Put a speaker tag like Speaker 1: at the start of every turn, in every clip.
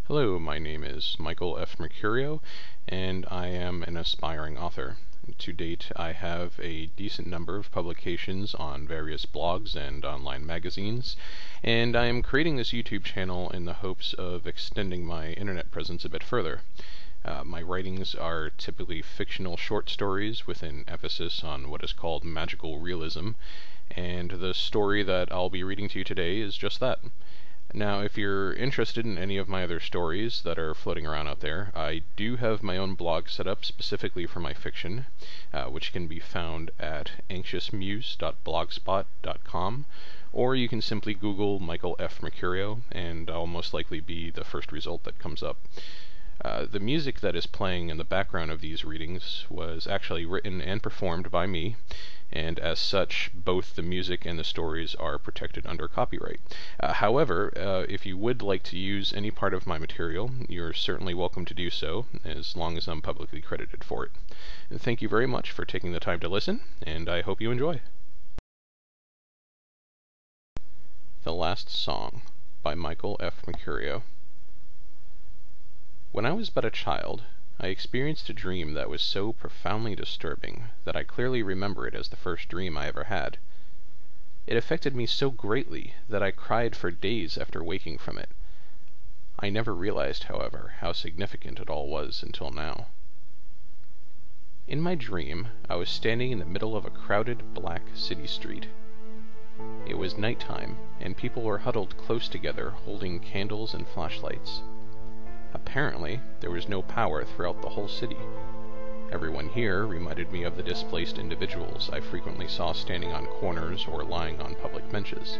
Speaker 1: Hello, my name is Michael F. Mercurio, and I am an aspiring author. To date, I have a decent number of publications on various blogs and online magazines, and I am creating this YouTube channel in the hopes of extending my internet presence a bit further. My writings are typically fictional short stories with an emphasis on what is called magical realism, and the story that I'll be reading to you today is just that. Now, if you're interested in any of my other stories that are floating around out there, I do have my own blog set up specifically for my fiction, which can be found at anxiousmuse.blogspot.com, or you can simply Google Michael F. Mercurio, and I'll most likely be the first result that comes up. The music that is playing in the background of these readings was actually written and performed by me, and as such, both the music and the stories are protected under copyright. However, if you would like to use any part of my material, you're certainly welcome to do so, as long as I'm publicly credited for it. And thank you very much for taking the time to listen, and I hope you enjoy. The Last Song by Michael F. Mercurio. When I was but a child, I experienced a dream that was so profoundly disturbing that I clearly remember it as the first dream I ever had. It affected me so greatly that I cried for days after waking from it. I never realized, however, how significant it all was until now. In my dream, I was standing in the middle of a crowded black city street. It was nighttime, and people were huddled close together holding candles and flashlights. Apparently, there was no power throughout the whole city. Everyone here reminded me of the displaced individuals I frequently saw standing on corners or lying on public benches.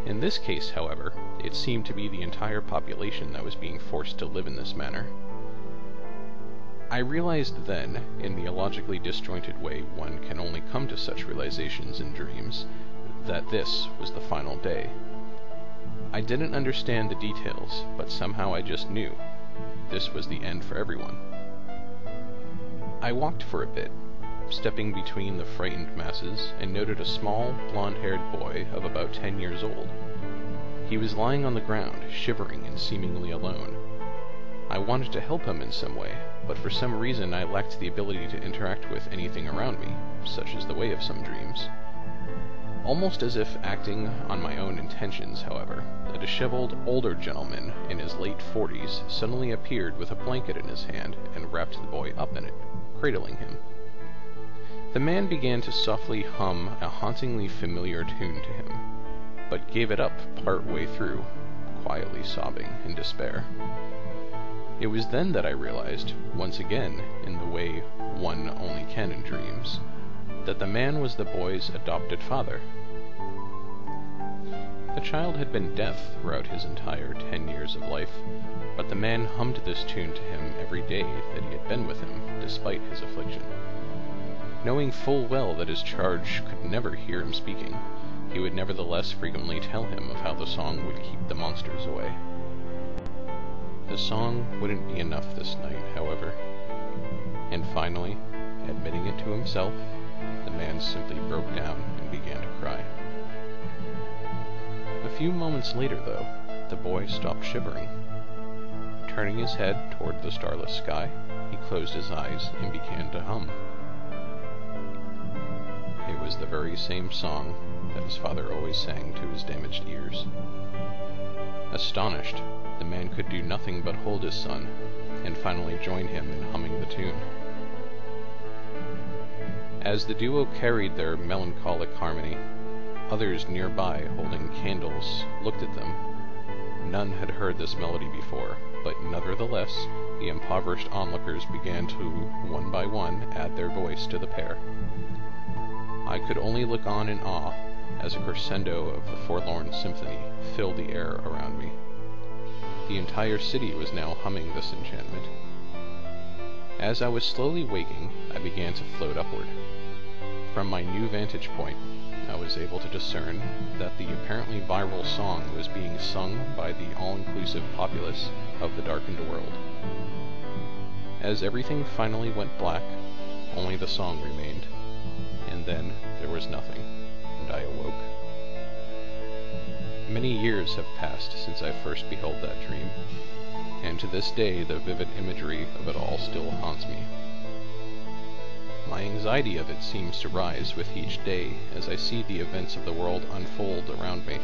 Speaker 1: In this case, however, it seemed to be the entire population that was being forced to live in this manner. I realized then, in the illogically disjointed way one can only come to such realizations in dreams, that this was the final day. I didn't understand the details, but somehow I just knew. This was the end for everyone. I walked for a bit, stepping between the frightened masses, and noted a small, blonde-haired boy of about 10 years old. He was lying on the ground, shivering and seemingly alone. I wanted to help him in some way, but for some reason I lacked the ability to interact with anything around me, such is the way of some dreams. Almost as if acting on my own intentions, however, a disheveled older gentleman in his late 40s suddenly appeared with a blanket in his hand and wrapped the boy up in it, cradling him. The man began to softly hum a hauntingly familiar tune to him, but gave it up part way through, quietly sobbing in despair. It was then that I realized, once again, in the way one only can in dreams, that the man was the boy's adopted father. The child had been deaf throughout his entire 10 years of life, but the man hummed this tune to him every day that he had been with him, despite his affliction. Knowing full well that his charge could never hear him speaking, he would nevertheless frequently tell him of how the song would keep the monsters away. The song wouldn't be enough this night, however, and finally, admitting it to himself, the man simply broke down and began to cry. A few moments later, though, the boy stopped shivering. Turning his head toward the starless sky, he closed his eyes and began to hum. It was the very same song that his father always sang to his damaged ears. Astonished, the man could do nothing but hold his son, and finally join him in humming the tune. As the duo carried their melancholic harmony, others nearby holding candles looked at them. None had heard this melody before, but nevertheless the impoverished onlookers began to, one by one, add their voice to the pair. I could only look on in awe as a crescendo of the forlorn symphony filled the air around me. The entire city was now humming this enchantment. As I was slowly waking, I began to float upward. From my new vantage point, I was able to discern that the apparently viral song was being sung by the all-inclusive populace of the darkened world. As everything finally went black, only the song remained, and then there was nothing, and I awoke. Many years have passed since I first beheld that dream, and to this day the vivid imagery of it all still haunts me. My anxiety of it seems to rise with each day as I see the events of the world unfold around me.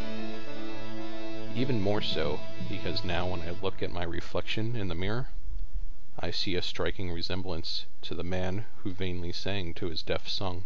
Speaker 1: Even more so, because now when I look at my reflection in the mirror, I see a striking resemblance to the man who vainly sang to his deaf son.